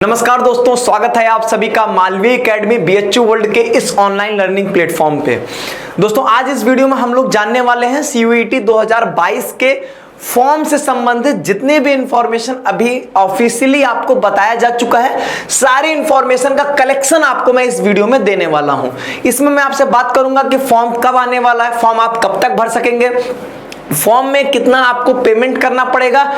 नमस्कार दोस्तों, स्वागत है आप सभी का मालवी एकेडमी बीएचयू वर्ल्ड के इस ऑनलाइन लर्निंग प्लेटफॉर्म पे। दोस्तों आज इस वीडियो में हम लोग जानने वाले हैं सीयूईटी 2022 के फॉर्म से संबंधित जितने भी इंफॉर्मेशन अभी ऑफिशियली आपको बताया जा चुका है, सारी इंफॉर्मेशन का कलेक्शन आपको मैं इस वीडियो में देने वाला हूं। इसमें मैं आपसे बात करूंगा कि फॉर्म कब आने वाला है, फॉर्म आप कब तक भर सकेंगे, फॉर्म में कितना आपको पेमेंट करना पड़ेगा,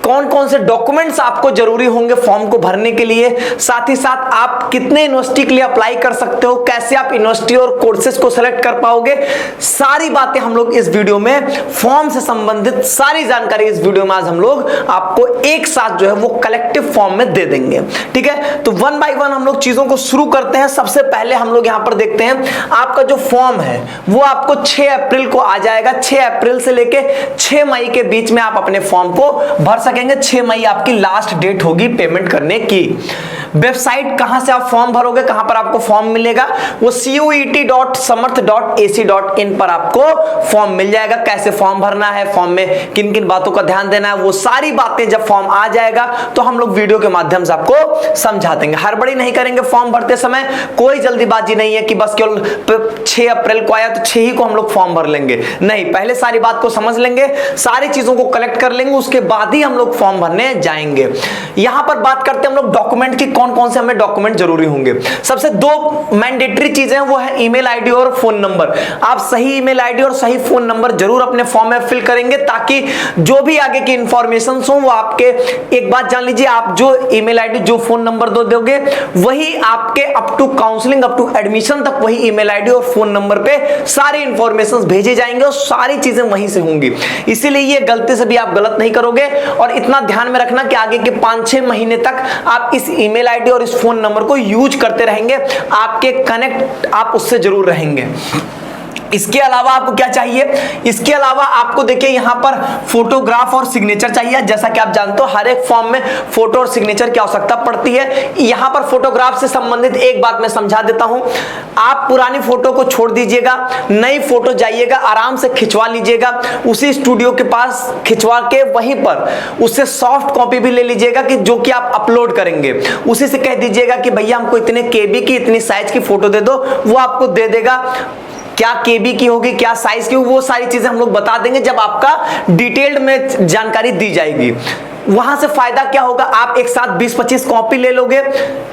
कौन कौन से डॉक्यूमेंट्स आपको जरूरी होंगे फॉर्म को भरने के लिए, साथ ही साथ आप कितने यूनिवर्सिटी के लिए अप्लाई कर सकते हो, कैसे आप यूनिवर्सिटी और कोर्सेज को सेलेक्ट कर पाओगे, सारी बातें हम लोग इस वीडियो में, फॉर्म से संबंधित सारी जानकारी इस वीडियो में आज हम लोग आपको एक साथ जो है वो कलेक्टिव फॉर्म में दे देंगे। ठीक है, तो वन बाय वन हम लोग चीजों को शुरू करते हैं। सबसे पहले हम लोग यहां पर देखते हैं आपका जो फॉर्म है वो आपको 6 अप्रैल को आ जाएगा। 6 अप्रैल से लेके 6 मई के बीच में आप अपने फॉर्म को भर सकेंगे। 6 मई आपकी लास्ट डेट होगी पेमेंट करने की। वेबसाइट कहां से आप फॉर्म भरोगे, कहां पर आपको फॉर्म मिलेगा, वो cuet.samarth.ac.in पर आपको फॉर्म मिल जाएगा। कैसे फॉर्म भरना है, फॉर्म में किन किन बातों का ध्यान देना है, वो सारी बातें जब फॉर्म आ जाएगा तो हम लोग वीडियो के माध्यम से आपको समझा देंगे। हड़बड़ी नहीं करेंगे फॉर्म भरते समय, कोई जल्दीबाजी नहीं है कि बस केवल 6 अप्रैल को आया तो 6 ही को हम लोग फॉर्म भर लेंगे। नहीं, पहले सारी बात को समझ लेंगे, सारी चीजों को कलेक्ट कर लेंगे, उसके बाद ही हम लोग फॉर्म भरने जाएंगे। यहां पर बात करते हैं हम लोग डॉक्यूमेंट की, कौन कौन से हमें डॉक्यूमेंट जरूरी होंगे। सबसे 2 मैंडेटरी चीजें, वो है ईमेल आईडी और फोन नंबर। आप सही ईमेल आईडी और सही फोन नंबर जरूर अपने फॉर्म में फिल करेंगे ताकि जो भी आगे की इंफॉर्मेशन हो वो आपके, एक बात जान लीजिए, आप जो ईमेल आईडी जो फोन नंबर दोगे वही आपके up to counselling, up to admission तक वही ईमेल आईडी और फोन नंबर पे सारी इंफॉर्मेशन भेजे जाएंगे और सारी चीजें वहीं से होंगी। इसीलिए ये गलती से भी आप गलत नहीं करोगे। और इतना ध्यान में रखना कि आगे के 5-6 महीने तक आप इस ईमेल आईडी और इस फोन नंबर को यूज करते रहेंगे, आपके कनेक्ट आप उससे जरूर रहेंगे। इसके अलावा आपको क्या चाहिए, इसके अलावा आपको देखिए यहां पर फोटोग्राफ और सिग्नेचर चाहिए। जैसा कि आप जानते हो हर एक फॉर्म में फोटो और सिग्नेचर की आवश्यकता पड़ती है। यहां पर फोटोग्राफ से संबंधित एक बात मैं समझा देता हूं, आप पुरानी फोटो को छोड़ दीजिएगा, नई फोटो जाइएगा, आराम से खिंचवा लीजिएगा, उसी स्टूडियो के पास खिंचवा के वहीं पर उससे सॉफ्ट कॉपी भी ले लीजिएगा कि जो कि आप अपलोड करेंगे। उसी से कह दीजिएगा कि भैया हमको इतने केबी की, इतनी साइज की फोटो दे दो, वो आपको दे देगा। क्या केबी की होगी, क्या साइज की होगी, वो सारी चीजें हम लोग बता देंगे जब आपका डिटेल्ड में जानकारी दी जाएगी। वहां से फायदा क्या होगा, आप एक साथ 20-25 कॉपी ले लोगे।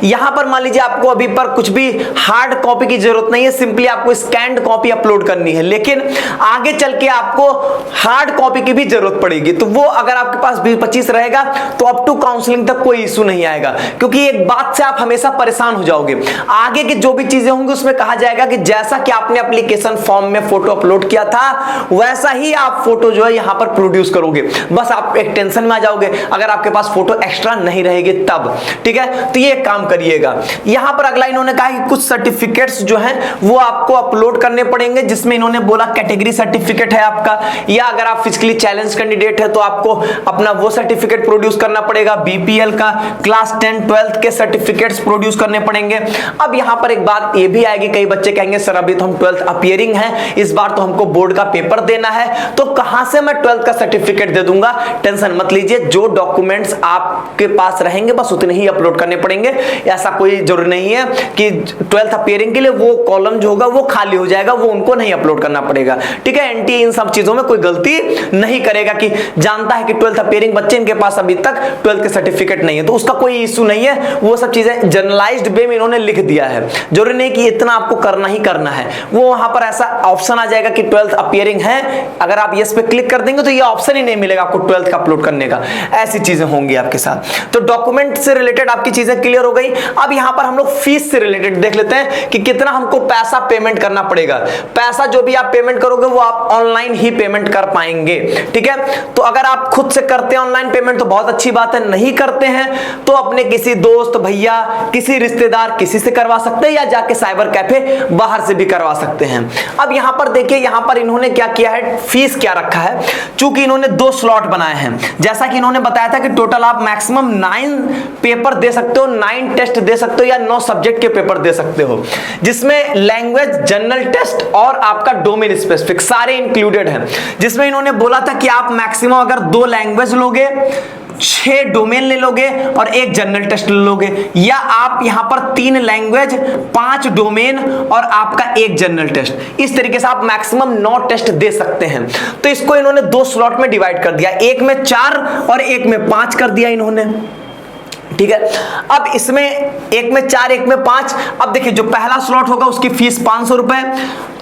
यहां पर मान लीजिए आपको अभी पर कुछ भी हार्ड कॉपी की जरूरत नहीं है, सिंपली आपको स्कैन्ड कॉपी अपलोड करनी है। लेकिन आगे चल के आपको हार्ड कॉपी की भी जरूरत पड़ेगी, तो वो अगर आपके पास 20-25 रहेगा तो अप टू काउंसलिंग तक कोई इशू नहीं आएगा। क्योंकि एक बात से आप हमेशा परेशान हो जाओगे, आगे की जो भी चीजें होंगी उसमें कहा जाएगा कि जैसा कि आपने एप्लीकेशन फॉर्म में फोटो अपलोड किया था वैसा ही आप फोटो जो है यहां पर प्रोड्यूस करोगे। बस आप एक टेंशन में आ जाओगे अगर आपके पास फोटो एक्स्ट्रा नहीं रहेगी तब। ठीक है, तो ये काम करिएगा। यहां पर अगला इन्होंने कहा कि कुछ सर्टिफिकेट्स जो हैं वो आपको अपलोड करने पड़ेंगे, जिसमें इन्होंने बोला कैटेगरी सर्टिफिकेट है आपका, या अगर आप फिजिकली चैलेंज कैंडिडेट है तो आपको अपना वो सर्टिफिकेट प्रोड्यूस करना पड़ेगा। बीपीएल का क्लास 10 12th के सर्टिफिकेट्स प्रोड्यूस करने पड़ेंगे। अब यहां पर एक बात ये भी आएगी, कई बच्चे कहेंगे सर अभी तो हम 12th अपीयरिंग है, इस बार तो हमको बोर्ड का पेपर देना है, तो कहां से मैं 12th का सर्टिफिकेट दे दूंगा। टेंशन मत लीजिए, जो डॉक्यूमेंट्स आपके पास रहेंगे बस उतने ही अपलोड करने पड़ेंगे। ऐसा कोई जरूरी नहीं है कि 12th अपीयरिंग के लिए वो कॉलम जो होगा वो खाली हो जाएगा, वो उनको नहीं अपलोड करना पड़ेगा। ठीक है, एनटी इन सब चीजों में कोई गलती नहीं करेगा कि जानता है कि 12th अपीयरिंग बच्चे इनके पास अभी तक 12th के सर्टिफिकेट नहीं है, तो उसका कोई इशू नहीं है। वो सब चीजें जनरलाइज्ड वे में इन्होंने लिख दिया है, जरूरी नहीं कि इतना आपको करना ही करना है। वो वहां पर ऐसा ऑप्शन आ जाएगा कि 12th अपीयरिंग है, अगर आप यस पे क्लिक कर देंगे तो ये ऑप्शन ही नहीं मिलेगा आपको 12th का अपलोड करने का। ऐसी चीजें होंगी आपके साथ। तो डॉक्यूमेंट से रिलेटेड आपकी चीजें क्लियर हो गई। अब यहां पर हम लोग फीस से रिलेटेड देख लेते हैं कि कितना हमको पैसा पेमेंट करना पड़ेगा। पैसा जो भी आप पेमेंट करोगे वो आप ऑनलाइन ही पेमेंट कर पाएंगे। ठीक है, तो अगर आप खुद से करते हैं ऑनलाइन पेमेंट तो बहुत अच्छी बात है, नहीं करते हैं तो अपने किसी दोस्त, भैया, किसी रिश्तेदार, किसी से करवा सकते हैं, या जाके साइबर कैफे बाहर से भी करवा सकते हैं। अब यहां पर देखिए, यहां पर इन्होंने क्या किया है, फीस क्या रखा है। चूंकि इन्होंने 2 स्लॉट बनाए हैं, जैसा कि इन्होंने बताया था कि टोटल आप मैक्सिमम 9 पेपर दे सकते हो, 9 टेस्ट दे सकते हो, या 9 सब्जेक्ट के पेपर दे सकते हो, जिसमें लैंग्वेज, जनरल टेस्ट और आपका डोमेन स्पेसिफिक सारे इंक्लूडेड हैं। जिसमें इन्होंने बोला था कि आप मैक्सिमम अगर 2 लैंग्वेज लोगे 6 डोमेन ले लोगे और एक जनरल टेस्ट ले लोगे, या आप यहां पर 3 लैंग्वेज 5 डोमेन और आपका एक जनरल टेस्ट, इस तरीके से आप मैक्सिमम 9 टेस्ट दे सकते हैं। तो इसको इन्होंने 2 स्लॉट में डिवाइड कर दिया, एक में 4 और एक में 5 कर दिया इन्होंने, ठीक है। अब इसमें एक में 4 एक में 5, अब देखिए जो पहला स्लॉट होगा उसकी फीस 500 रुपए,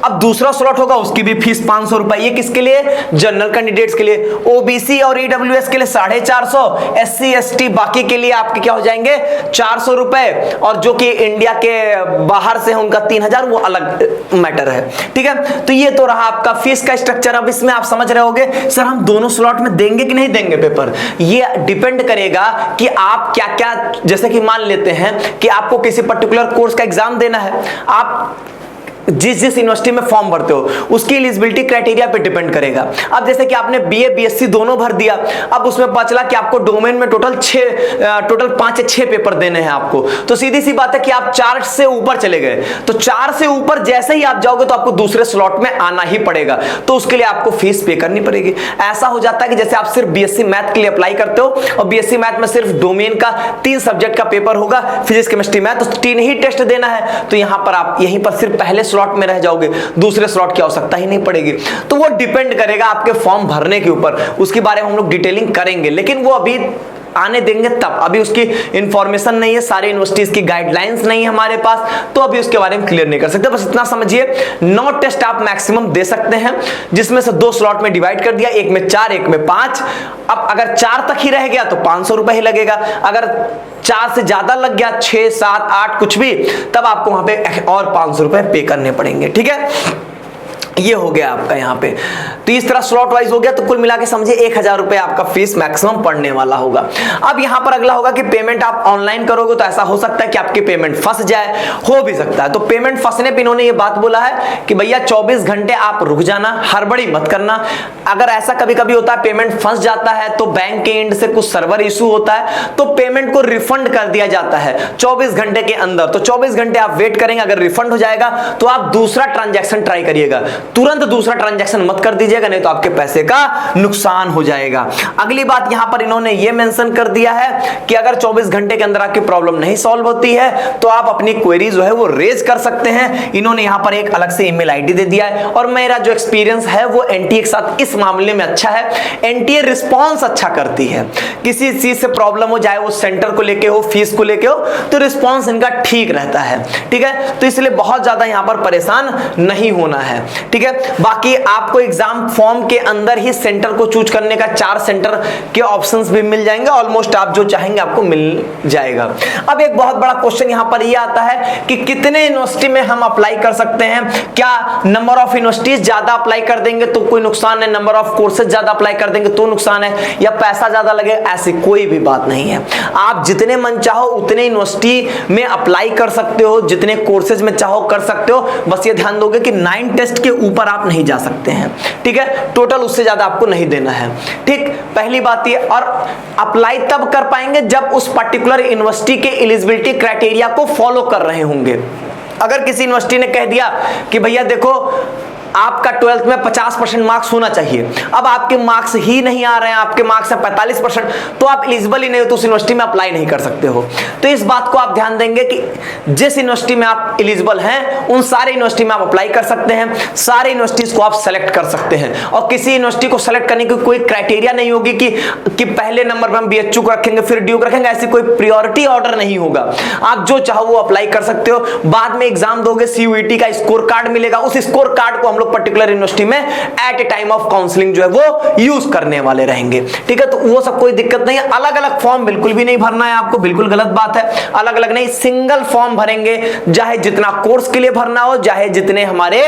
अब दूसरा स्लॉट होगा उसकी भी फीस 500 रुपए। ये किसके लिए? जनरल कैंडिडेट्स के लिए। ओबीसी और ईडब्ल्यूएस के लिए 450, एससी एसटी बाकी के लिए आपके क्या हो जाएंगे 400 रुपए, और जो कि इंडिया के बाहर से है उनका 3000, वो अलग मैटर है, ठीक है। तो ये तो रहा आपका फीस का स्ट्रक्चर। अब इसमें आप समझ रहे होगे सर हम दोनों स्लॉट में देंगे कि नहीं देंगे पेपर, ये डिपेंड करेगा कि आप क्या क्या, जैसे कि मान लेते हैं कि आपको किसी पर्टिकुलर कोर्स का एग्जाम देना है, आप जिस यूनिवर्सिटी में फॉर्म भरते हो उसकी एलिजिबिलिटी क्राइटेरिया पे डिपेंड करेगा। अब जैसे कि आपने बीए बीएससी दोनों भर दिया, अब उसमें पता चला कि आपको डोमेन में टोटल 5 या 6 पेपर देने हैं आपको, तो सीधी सी बात है कि आप 4 से ऊपर चले गए, तो 4 से ऊपर जैसे ही आप जाओगे तो आपको दूसरे स्लॉट में आना ही पड़ेगा, तो उसके लिए आपको फीस पे करनी पड़ेगी। ऐसा हो जाता है कि जैसे आप सिर्फ बीएससी मैथ के लिए अप्लाई करते हो और बीएससी मैथ में सिर्फ डोमेन का 3 सब्जेक्ट का पेपर होगा, फिजिक्स केमिस्ट्री मैथ, तो 3 ही टेस्ट देना है, तो यहां पर आप यहीं पर सिर्फ पहले स्लॉट में रह जाओगे, दूसरे स्लॉट की आवश्यकता ही नहीं पड़ेगी। तो वो डिपेंड करेगा आपके फॉर्म भरने के ऊपर, उसके बारे में हम लोग डिटेलिंग करेंगे, लेकिन वो अभी आने देंगे तब, अभी उसकी इंफॉर्मेशन नहीं है, सारी यूनिवर्सिटीज की गाइडलाइंस नहीं है हमारे पास, तो अभी उसके बारे में क्लियर नहीं कर सकते। बस इतना समझिए 9 टेस्ट आप मैक्सिमम दे सकते हैं, जिसमें से 2 स्लॉट में डिवाइड कर दिया, एक में 4 एक में 5। अब अगर 4 तक ही रह गया तो 500 रुपए ही लगेगा, अगर 4 से ज्यादा लग गया 6 7 8 कुछ भी, तब आपको वहां पे और 500 रुपए पे करने पड़ेंगे, ठीक है। ये हो गया आपका यहाँ पे, तो इस तरह स्लॉट वाइज हो गया, तो कुल मिला के समझिए 1000 रुपए आपका फीस मैक्सिमम पड़ने वाला होगा। अब यहाँ पर अगला होगा कि पेमेंट आप ऑनलाइन करोगे तो ऐसा हो सकता है कि आपकी पेमेंट फंस जाए, हो भी सकता है। तो पेमेंट फंसने पे इन्होंने ये बात बोला है कि भैया 24 घंटे आप रुक जाना, हड़बड़ी मत करना। अगर ऐसा कभी कभी होता है पेमेंट फंस जाता है तो बैंक के एंड से कुछ सर्वर इशू होता है, तो पेमेंट को रिफंड कर दिया जाता है 24 घंटे के अंदर। तो 24 घंटे आप वेट करेंगे, अगर रिफंड हो जाएगा तो आप दूसरा ट्रांजैक्शन ट्राई करिएगा, तुरंत दूसरा ट्रांजैक्शन मत कर दीजिएगा, नहीं तो आपके पैसे का नुकसान हो जाएगा। अगली बात यहां पर इन्होंने ये मेंशन कर दिया है कि अगर 24 घंटे के अंदर आपकी प्रॉब्लम नहीं सॉल्व होती है तो आप अपनी क्वेरी जो है वो रेज कर सकते हैं। इन्होंने यहां पर एक अलग से ईमेल आईडी दे दिया है, और मेरा जो एक्सपीरियंस है वो एनटीए के साथ इस मामले में अच्छा है। एनटीए रिस्पॉन्स अच्छा करती है, किसी चीज से प्रॉब्लम हो, चाहे वो सेंटर को लेके हो, फीस को लेके हो, तो रिस्पॉन्स इनका ठीक रहता है, ठीक है। तो इसलिए बहुत ज्यादा यहां पर परेशान नहीं होना है, ठीक है। बाकी आपको एग्जाम फॉर्म के अंदर ही सेंटर को चूज करने का 4 सेंटर के ऑप्शंस भी मिल जाएंगे, ऑलमोस्ट आप जो चाहेंगे आपको मिल जाएगा। अब एक बहुत बड़ा क्वेश्चन यहां पर यह आता है कि कितने यूनिवर्सिटी में हम अप्लाई कर सकते हैं, क्या नंबर ऑफ यूनिवर्सिटीज ज्यादा अप्लाई कर देंगे तो कोई नुकसान है, नंबर ऑफ कोर्सेज ज्यादा अप्लाई कर देंगे तो नुकसान है, या पैसा ज्यादा लगेगा, ऐसी कोई भी बात नहीं है। आप जितने मन चाहो उतने यूनिवर्सिटी में अप्लाई कर सकते हो, जितने कोर्सेज में चाहो कर सकते हो, बस ये ध्यान दोगे कि 9 टेस्ट के ऊपर आप नहीं जा सकते हैं, ठीक है। टोटल उससे ज्यादा आपको नहीं देना है, ठीक। पहली बात ये, और अप्लाई तब कर पाएंगे जब उस पर्टिकुलर यूनिवर्सिटी के एलिजिबिलिटी क्राइटेरिया को फॉलो कर रहे होंगे। अगर किसी यूनिवर्सिटी ने कह दिया कि भैया देखो आपका 12th में 50% मार्क्स होना चाहिए, अब आपके मार्क्स ही नहीं आ रहे हैं, आपके मार्क्स है 45%, तो आप एलिजिबल ही नहीं हो, तो उस यूनिवर्सिटी में अप्लाई नहीं कर सकते हो। तो इस बात को आप ध्यान देंगे कि जिस यूनिवर्सिटी में आप एलिजिबल हैं उन सारे यूनिवर्सिटी में आप अप्लाई कर सकते हैं, सारे यूनिवर्सिटीज को आप सेलेक्ट कर सकते हैं, और किसी यूनिवर्सिटी को सेलेक्ट करने की कोई क्राइटेरिया नहीं होगी कि पहले नंबर पर हम बीएचयू को रखेंगे फिर ड्यू को रखेंगे, ऐसी कोई प्रायोरिटी ऑर्डर नहीं होगा। आप जो चाहो वो अप्लाई कर सकते हो। बाद में एग्जाम दोगे, सीयूईटी का स्कोर कार्ड मिलेगा, उस स्कोर कार्ड को हम लोग पर्टिकुलर यूनिवर्सिटी में at a time of counselling जो है वो यूज करने वाले रहेंगे, ठीक है। तो वो सब कोई दिक्कत नहीं है। अलग अलग फॉर्म बिल्कुल भी नहीं भरना है आपको, बिल्कुल गलत बात है। अलग अलग नहीं, सिंगल फॉर्म भरेंगे, चाहे जितना कोर्स के लिए भरना हो, चाहे जितने हमारे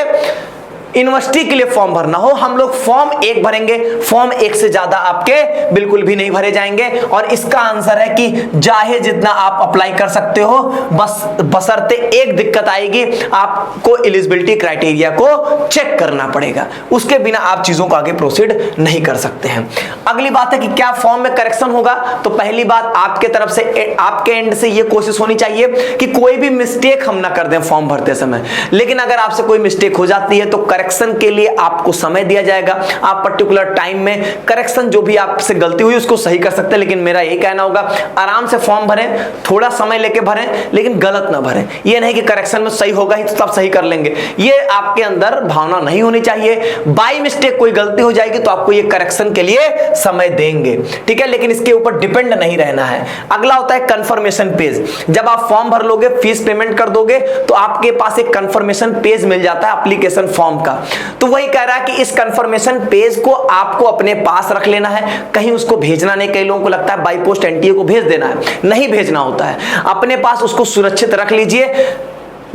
यूनिवर्सिटी के लिए फॉर्म भरना हो, हम लोग फॉर्म 1 भरेंगे, फॉर्म 1 से ज्यादा आपके बिल्कुल भी नहीं भरे जाएंगे। और इसका आंसर है कि चाहे जितना आप अप्लाई कर सकते हो, बस बशर्ते एक दिक्कत आएगी, आपको एलिजिबिलिटी क्राइटेरिया को चेक करना पड़ेगा, उसके बिना आप चीजों को आगे प्रोसीड नहीं कर सकते हैं। अगली बात है कि क्या फॉर्म में करेक्शन होगा, तो पहली बात आपके तरफ से, आपके एंड से ये कोशिश होनी चाहिए कि कोई भी मिस्टेक हम ना कर दें फॉर्म भरते समय। लेकिन अगर आपसे कोई मिस्टेक हो जाती है तो करेक्शन के लिए आपको समय दिया जाएगा। आप पर्टिकुलर टाइम में करेक्शन जो भी आपसे गलती हुई उसको सही कर सकते हैं। लेकिन मेरा यही कहना होगा, आराम से फॉर्म भरें, थोड़ा समय लेके भरें, लेकिन गलत ना भरें। ये नहीं कि करेक्शन में सही होगा ही तो तब सही कर लेंगे, ये आपके अंदर भावना नहीं होनी चाहिए। बाय मिस्टेक कोई गलती हो जाएगी तो आपको ये करेक्शन के लिए समय देंगे, ठीक है, लेकिन इसके ऊपर डिपेंड नहीं रहना है। अगला होता है कंफर्मेशन पेज। जब आप फॉर्म भर लोगे, फीस पेमेंट कर दोगे, तो आपके पास एक कंफर्मेशन पेज मिल जाता है एप्लीकेशन फॉर्म का। तो वही कह रहा है कि इस कंफर्मेशन पेज को आपको अपने पास रख लेना है, कहीं उसको भेजना नहीं। कई लोगों को लगता है बाई पोस्ट एनटीए को भेज देना है, नहीं भेजना होता है, अपने पास उसको सुरक्षित रख लीजिए।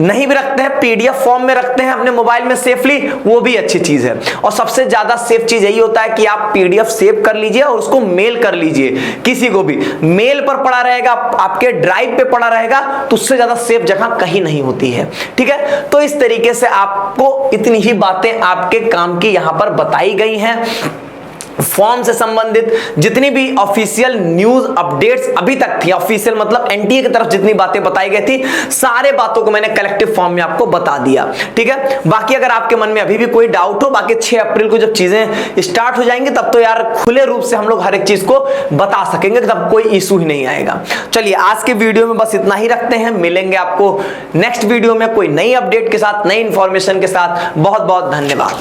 नहीं भी रखते हैं, पीडीएफ फॉर्म में रखते हैं अपने मोबाइल में सेफली, वो भी अच्छी चीज है। और सबसे ज्यादा सेफ चीज यही होता है कि आप पीडीएफ सेव कर लीजिए और उसको मेल कर लीजिए किसी को भी। मेल पर पड़ा रहेगा, आपके ड्राइव पे पड़ा रहेगा, तो उससे ज्यादा सेफ जगह कहीं नहीं होती है, ठीक है। तो इस तरीके से आपको इतनी ही बातें आपके काम की यहां पर बताई गई हैं। फॉर्म से संबंधित जितनी भी ऑफिशियल न्यूज अपडेट्स अभी तक थी, ऑफिशियल मतलब एनटीए की तरफ जितनी बातें बताई गई थी, सारे बातों को मैंने कलेक्टिव फॉर्म में आपको बता दिया, ठीक है। बाकी अगर आपके मन में अभी भी कोई डाउट हो, बाकी 6 अप्रैल को जब चीजें स्टार्ट हो जाएंगी तब तो यार खुले रूप से हम लोग हर एक चीज को बता सकेंगे, तब कोई इशू ही नहीं आएगा। चलिए आज के वीडियो में बस इतना ही रखते हैं, मिलेंगे आपको नेक्स्ट वीडियो में कोई नई अपडेट के साथ, नई इंफॉर्मेशन के साथ। बहुत बहुत धन्यवाद।